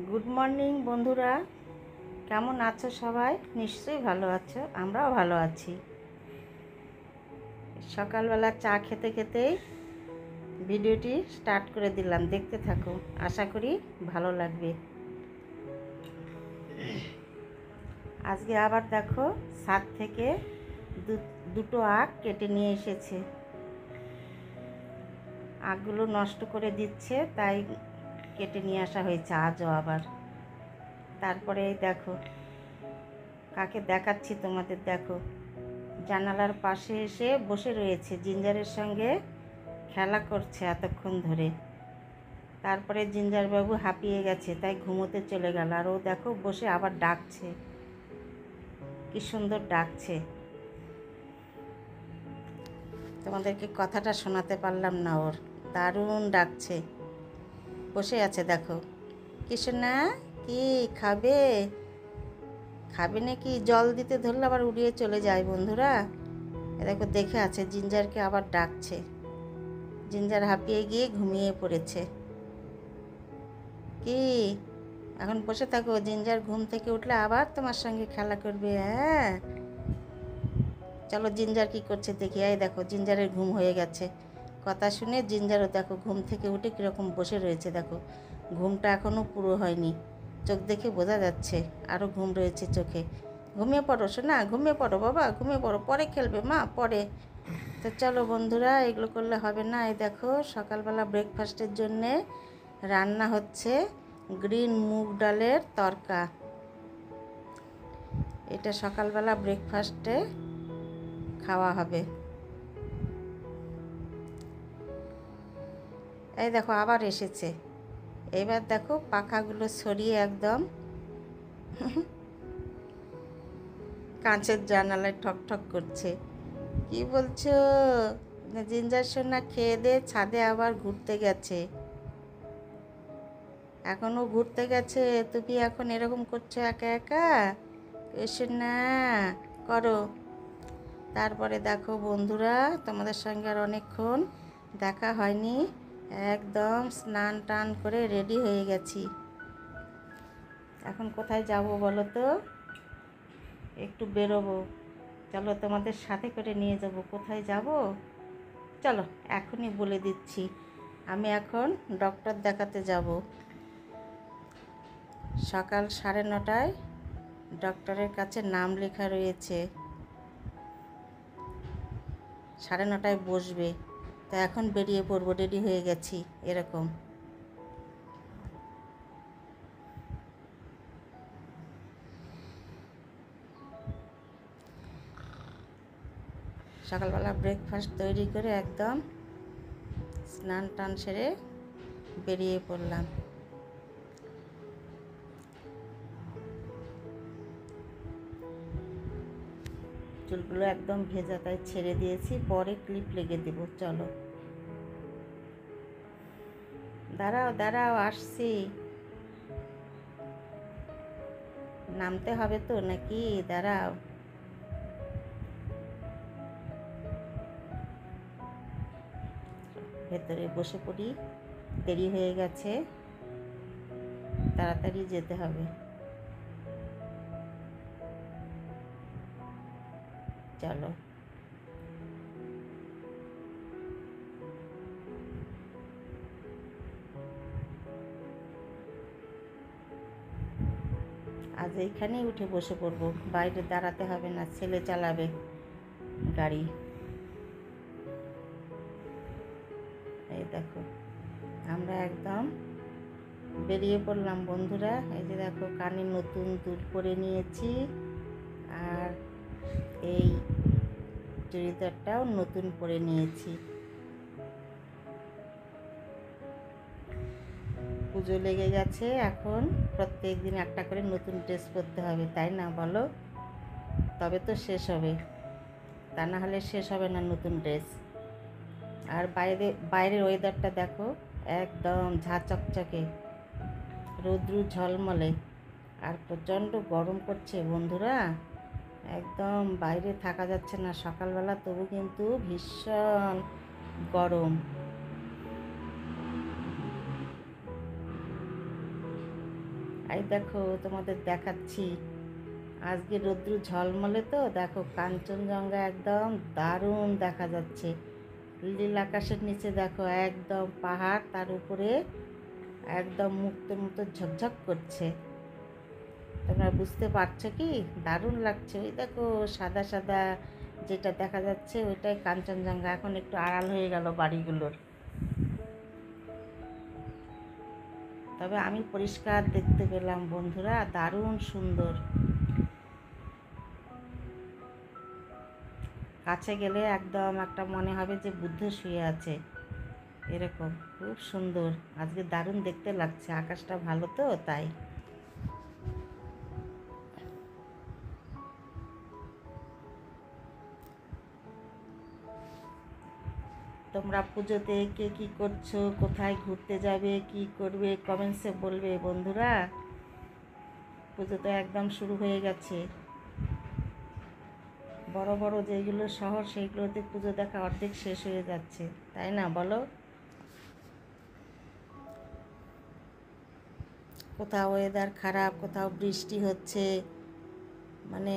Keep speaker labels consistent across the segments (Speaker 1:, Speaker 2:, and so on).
Speaker 1: Good morning বন্ধুরা, কেমন আছো সবাই? নিশ্চয়ই ভালো আছো, আমরাও ভালো আছি। সকালবেলা চা খেতে খেতেই ভিডিওটি স্টার্ট করে দিলাম, দেখতে থাকো, আশা করি ভালো লাগবে। আজকে আবার দেখো ছাদ থেকে দুটো আখ কেটে নিয়ে এসেছে। আখগুলো নষ্ট করে দিচ্ছে, তাই কেটে নিয়ে আসা হয়েছে আজও আবার। তারপরে এই দেখো, কাকে দেখাচ্ছি তোমাদের, দেখো জানালার পাশে এসে বসে রয়েছে, জিঞ্জারের সঙ্গে খেলা করছে এতক্ষণ ধরে। তারপরে জিঞ্জার বাবু হাঁপিয়ে গেছে, তাই ঘুমোতে চলে গেল। আর ও দেখো বসে আবার ডাকছে, কি সুন্দর ডাকছে। তোমাদেরকে কথাটা শোনাতে পারলাম না, ওর দারুণ ডাকছে। বসে আছে দেখো। কিশোনা, কি খাবে? খাবে নাকি? জল দিতে ধরলে আবার উড়িয়ে চলে যায় বন্ধুরা। দেখো দেখে আছে, জিঞ্জারকে আবার ডাকছে। জিঞ্জার হাঁপিয়ে গিয়ে ঘুমিয়ে পড়েছে। কি এখন বসে থাকো, জিঞ্জার ঘুম থেকে উঠলে আবার তোমার সঙ্গে খেলা করবে। হ্যাঁ চলো, জিঞ্জার কি করছে দেখি। এই দেখো জিঞ্জারের ঘুম হয়ে গেছে। কথা শুনে জিঞ্জারও দেখো ঘুম থেকে উঠে কীরকম বসে রয়েছে। দেখো ঘুমটা এখনও পুরো হয়নি, চোখ দেখে বোঝা যাচ্ছে আরও ঘুম রয়েছে চোখে। ঘুমিয়ে পড়ো শোনা, ঘুমিয়ে পড়ো বাবা, ঘুমিয়ে পড়ো, পরে খেলবে মা, পরে। তো চলো বন্ধুরা, এগুলো করলে হবে না। এই দেখো সকালবেলা ব্রেকফাস্টের জন্যে রান্না হচ্ছে গ্রিন মুগ ডালের তরকা। এটা সকালবেলা ব্রেকফাস্টে খাওয়া হবে। এই দেখো আবার এসেছে। এবার দেখো পাখাগুলো সরিয়ে একদম কাঁচের জানালায় ঠক ঠক করছে। কি বলছো? জিঞ্জার সোনা খেয়ে দে, ছাদে আবার ঘুরতে গেছে। এখনও ঘুরতে গেছে, তুমি এখন এরকম করছো একা একা? এসে না করো। তারপরে দেখো বন্ধুরা, তোমাদের সঙ্গে আর অনেকক্ষণ দেখা হয়নি, একদম স্নান টান করে রেডি হয়ে গেছি। এখন কোথায় যাব বলো তো? একটু বেরোবো, চলো তোমাদের সাথে করে নিয়ে যাব। কোথায় যাব চলো এখনই বলে দিচ্ছি। আমি এখন ডক্টর দেখাতে যাব। সকাল 9:30টায় ডক্টরের কাছে নাম লেখা রয়েছে, 9:30টায় বসবে। তো এখন বেরিয়ে পড়বো, রেডি হয়ে গেছি এরকম। সকালবেলা ব্রেকফাস্ট তৈরি করে একদম স্নান টান সেরে বেরিয়ে পড়লাম। চুলগুলো একদম ভেজা, তাই ছেড়ে দিয়েছি, পরে ক্লিপ লেগে দেব। চলো দাঁড়াও দাঁড়াও, আসছি। নামতে হবে তো নাকি? দাঁড়াও। ভেতরে বসে পড়ি, দেরি হয়ে গেছে, তাড়াতাড়ি যেতে হবে। চলো আজ এইখানেই উঠে বসে পড়বো, বাইরে দাঁড়াতে হবে না, ছেলে চালাবে গাড়ি। এই দেখো আমরা একদম বেরিয়ে পড়লাম বন্ধুরা। এই যে দেখো কানে নতুন দুল পরে নিয়েছি, আর এই চুড়িদারটাও নতুন পরে নিয়েছি। পুজো লেগে গেছে, এখন প্রত্যেক দিন একটা করে নতুন ড্রেস পরতে হবে, তাই না বলো? তবে তো শেষ হবে, তা না হলে শেষ হবে না নতুন ড্রেস। আর বাইরের ওয়েদারটা দেখো, একদম ঝাঁ চকচকে, রৌদ্রু ঝলমলে, আর প্রচণ্ড গরম করছে বন্ধুরা। একদম বাইরে থাকা যাচ্ছে না সকালবেলা, তবু কিন্তু ভীষণ গরম। এই দেখো তোমাদের দেখাচ্ছি, আজকে রৌদ্র ঝলমলে তো দেখো কাঞ্চনজঙ্ঘা একদম দারুণ দেখা যাচ্ছে। নীল আকাশের নিচে দেখো একদম পাহাড়, তার উপরে একদম মুক্তোর মতো ঝকঝক করছে। তোমরা বুঝতে পারছো কি? দারুণ লাগছে। ওই দেখো সাদা সাদা যেটা দেখা যাচ্ছে ওইটাই কাঞ্চনজঙ্ঘা। এখন একটু আড়াল হয়ে গেল বাড়িগুলোর, তবে আমি পরিষ্কার দেখতে পেলাম বন্ধুরা, দারুণ সুন্দর। কাছে গেলে একদম একটা মনে হবে যে বুদ্ধ শুয়ে আছে, এরকম খুব সুন্দর। আজকে দারুণ দেখতে লাগছে, আকাশটা ভালো তো তাই। তোমরা পুজোতে কে কী করছো, কোথায় ঘুরতে যাবে, কি করবে, কমেন্টসে বলবে বন্ধুরা। পুজো তো একদম শুরু হয়ে গেছে। বড় বড় যেগুলো শহর সেইগুলোতে পুজো দেখা অর্ধেক শেষ হয়ে যাচ্ছে, তাই না বলো? কোথাও ওয়েদার খারাপ, কোথাও বৃষ্টি হচ্ছে, মানে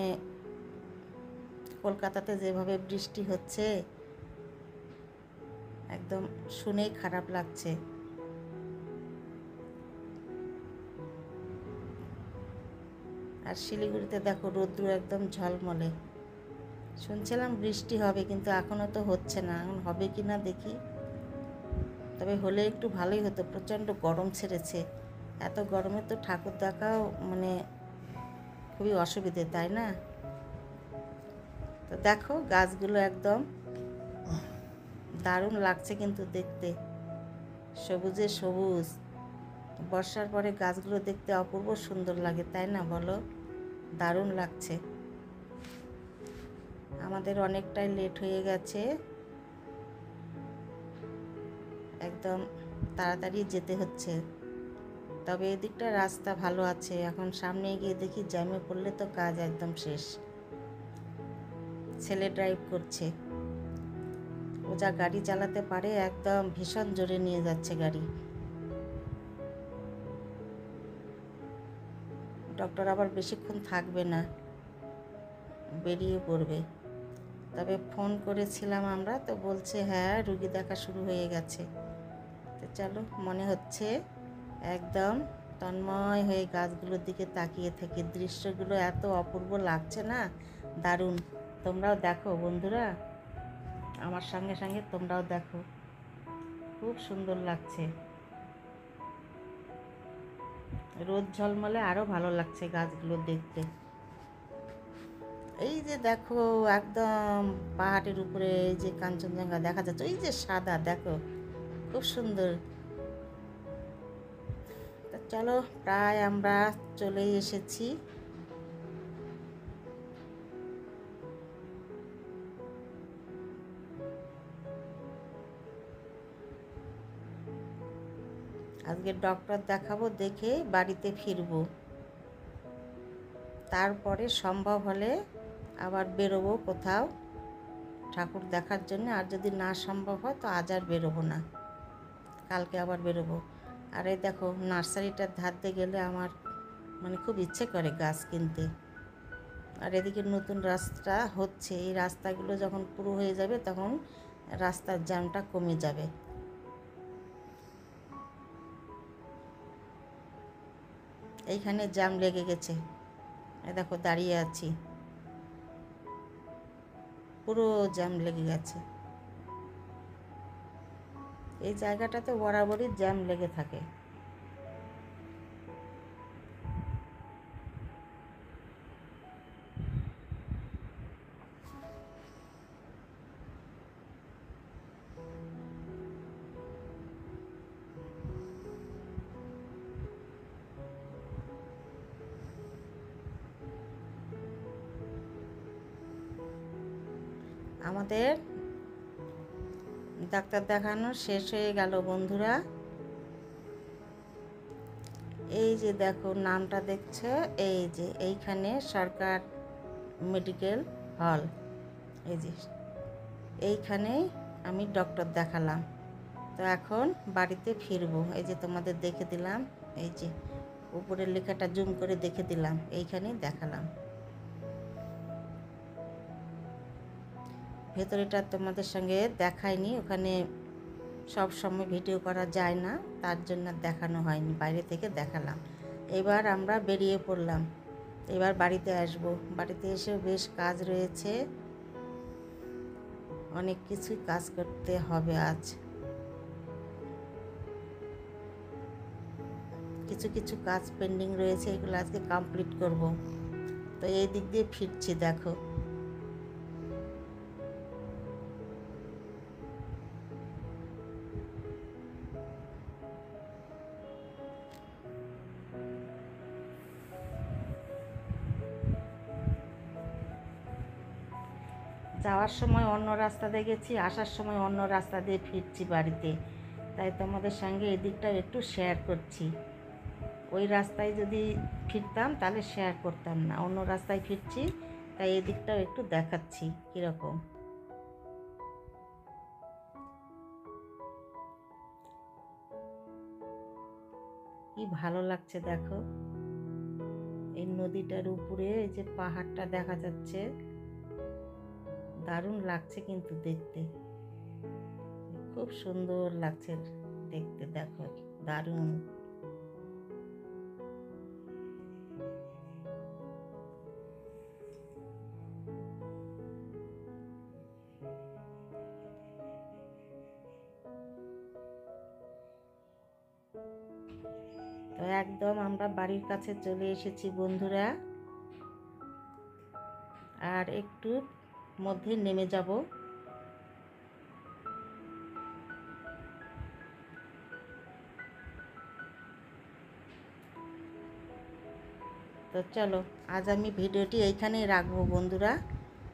Speaker 1: কলকাতাতে যেভাবে বৃষ্টি হচ্ছে একদম শুনেই খারাপ লাগছে। আর শিলিগুড়িতে দেখো রৌদ্র একদম ঝলমলে। শুনছিলাম বৃষ্টি হবে, কিন্তু এখনও তো হচ্ছে না, এখন হবে কি না দেখি। তবে হলে একটু ভালোই হতো, প্রচণ্ড গরম ছেড়েছে। এত গরমে তো ঠাকুর দেখাও মানে খুবই অসুবিধে, তাই না? তো দেখো গাছগুলো একদম দারুণ লাগছে কিন্তু দেখতে, সবুজে সবুজ। বর্ষার পরে গাছগুলো দেখতে অপূর্ব সুন্দর লাগে, তাই না বলো? দারুণ লাগছে। আমাদের অনেকটাই লেট হয়ে গেছে, একদম তাড়াতাড়ি যেতে হচ্ছে। তবে এদিকটা রাস্তা ভালো আছে, এখন সামনে গিয়ে দেখি জ্যামে পড়লে তো কাজ একদম শেষ। ছেলে ড্রাইভ করছে, ও যা গাড়ি চালাতে পারে, একদম ভীষণ জোরে নিয়ে যাচ্ছে গাড়ি। ডক্টর আবার বেশিক্ষণ থাকবে না, বেরিয়ে পড়বে। তবে ফোন করেছিলাম আমরা, তো বলছে হ্যাঁ রুগী দেখা শুরু হয়ে গেছে। তো চলো, মনে হচ্ছে একদম তন্ময় হয়ে গাছগুলোর দিকে তাকিয়ে থেকে, দৃশ্যগুলো এত অপূর্ব লাগছে না, দারুণ। তোমরাও দেখো বন্ধুরা, আমার সঙ্গে সঙ্গে তোমরাও দেখো, খুব সুন্দর লাগছে। রোদ ঝলমলে আরও ভালো লাগছে গাছগুলো দেখতে। এই যে দেখো একদম পাহাড়ের উপরে এই যে কাঞ্চনজঙ্ঘা দেখা যাচ্ছে, ওই যে সাদা দেখো, খুব সুন্দর। তা চলো, প্রায় আমরা চলেই এসেছি। আজকে ডক্টর দেখাবো, দেখে বাড়িতে ফিরবো। তারপরে সম্ভব হলে আবার বেরোবো কোথাও ঠাকুর দেখার জন্য। আর যদি না সম্ভব হয় তো আজ আর বেরোবো না, কালকে আবার বেরোবো। আর এই দেখো নার্সারিটার ধার দিয়ে গেলে আমার মানে খুব ইচ্ছে করে গাছ কিনতে। আর এদিকে নতুন রাস্তা হচ্ছে, এই রাস্তাগুলো যখন পুরো হয়ে যাবে তখন রাস্তার জ্যামটা কমে যাবে। এইখানে জ্যাম লেগে গেছে, এই দেখো দাঁড়িয়ে আছি, পুরো জ্যাম লেগে গেছে। এই জায়গাটাতে বরাবরই জ্যাম লেগে থাকে। আমাদের ডাক্তার দেখানো শেষ হয়ে গেল বন্ধুরা। এই যে দেখো নামটা দেখছো, এই যে এইখানে সরকার মেডিকেল হল, এই যে এইখানেই আমি ডক্টর দেখালাম। তো এখন বাড়িতে ফিরবো, এই যে তোমাদের দেখে দিলাম, এই যে উপরের লেখাটা জুম করে দেখে দিলাম, এইখানেই দেখালাম। ভেতরেটা তোমাদের সঙ্গে দেখাইনি, ওখানে সব সময় ভিডিও করা যায় না, তার জন্য দেখানো হয়নি, বাইরে থেকে দেখালাম। এবার আমরা বেরিয়ে পড়লাম, এবার বাড়িতে আসব। বাড়িতে এসেও বেশ কাজ রয়েছে, অনেক কিছুই কাজ করতে হবে আজ। কিছু কিছু কাজ পেন্ডিং রয়েছে, এগুলো আজকে কমপ্লিট করব। তো এই দিক দিয়ে ফিরছি, দেখো। যাওয়ার সময় অন্য রাস্তা দিয়ে গেছি, আসার সময় অন্য রাস্তা দিয়ে ফিরছি বাড়িতে, তাই তোমাদের সঙ্গে এই দিকটা একটু শেয়ার করছি। ওই রাস্তায় যদি ফিরতাম তাহলে শেয়ার করতাম না, অন্য রাস্তায় ফিরছি, তাই এই দিকটাও একটু দেখাচ্ছি কীরকম। কি ভালো লাগছে দেখো, এই নদীটার উপরে এই যে পাহাড়টা দেখা যাচ্ছে, দারুণ লাগছে কিন্তু দেখতে, খুব সুন্দর লাগছে দেখতে, দেখো দারুণ। তো একদম আমরা বাড়ির কাছে চলে এসেছি বন্ধুরা, আর একটু মধ্যে নেমে যাব। তো চলো, আজ আমি ভিডিওটি এইখানেই রাখবো বন্ধুরা,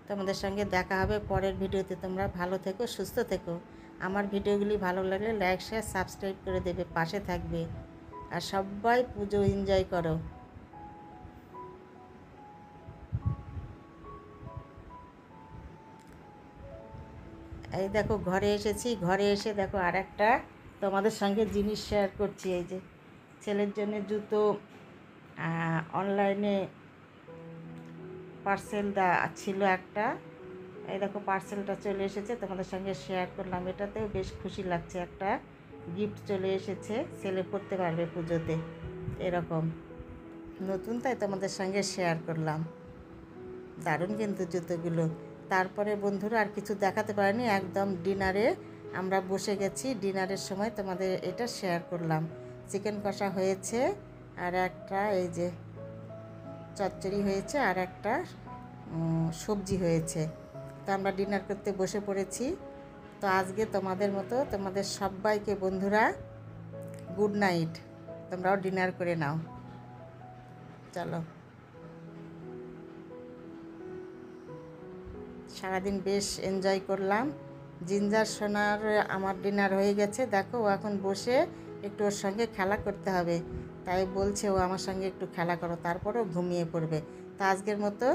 Speaker 1: তোমাদের সঙ্গে দেখা হবে পরের ভিডিওতে। তোমরা ভালো থেকো, সুস্থ থেকো। আমার ভিডিওগুলি ভালো লাগলে লাইক, শেয়ার, সাবস্ক্রাইব করে দেবে, পাশে থাকবে। আর সবাই পুজো এনজয় করো। এই দেখো ঘরে এসেছি, ঘরে এসে দেখো আর একটা তোমাদের সঙ্গে জিনিস শেয়ার করছি। এই যে ছেলের জন্য জুতো অনলাইনে পার্সেল ছিল একটা, এই দেখো পার্সেলটা চলে এসেছে, তোমাদের সঙ্গে শেয়ার করলাম। এটাতেও বেশ খুশি লাগছে, একটা গিফট চলে এসেছে, ছেলে পড়তে পারবে পুজোতে, এরকম নতুন, তাই তোমাদের সঙ্গে শেয়ার করলাম। দারুণ কিন্তু জুতোগুলো। তারপরে বন্ধুরা আর কিছু দেখাতে পারিনি, একদম ডিনারে আমরা বসে গেছি, ডিনারের সময় তোমাদের এটা শেয়ার করলাম। চিকেন কষা হয়েছে, আর একটা এই যে চচ্চড়ি হয়েছে, আর একটা সবজি হয়েছে। তো আমরা ডিনার করতে বসে পড়েছি। তো আজকে তোমাদের মতো তোমাদের সবাইকে বন্ধুরা গুড নাইট, তোমরাও ডিনার করে নাও। চলো, সারাদিন বেশ এনজয় করলাম। জিঞ্জার সোনার আমার ডিনার হয়ে গেছে, দেখো ও এখন বসে একটু ওর সঙ্গে খেলা করতে হবে, তাই বলছে ও আমার সঙ্গে একটু খেলা করো, তারপরেও ঘুমিয়ে পড়বে। তো আজকের মতো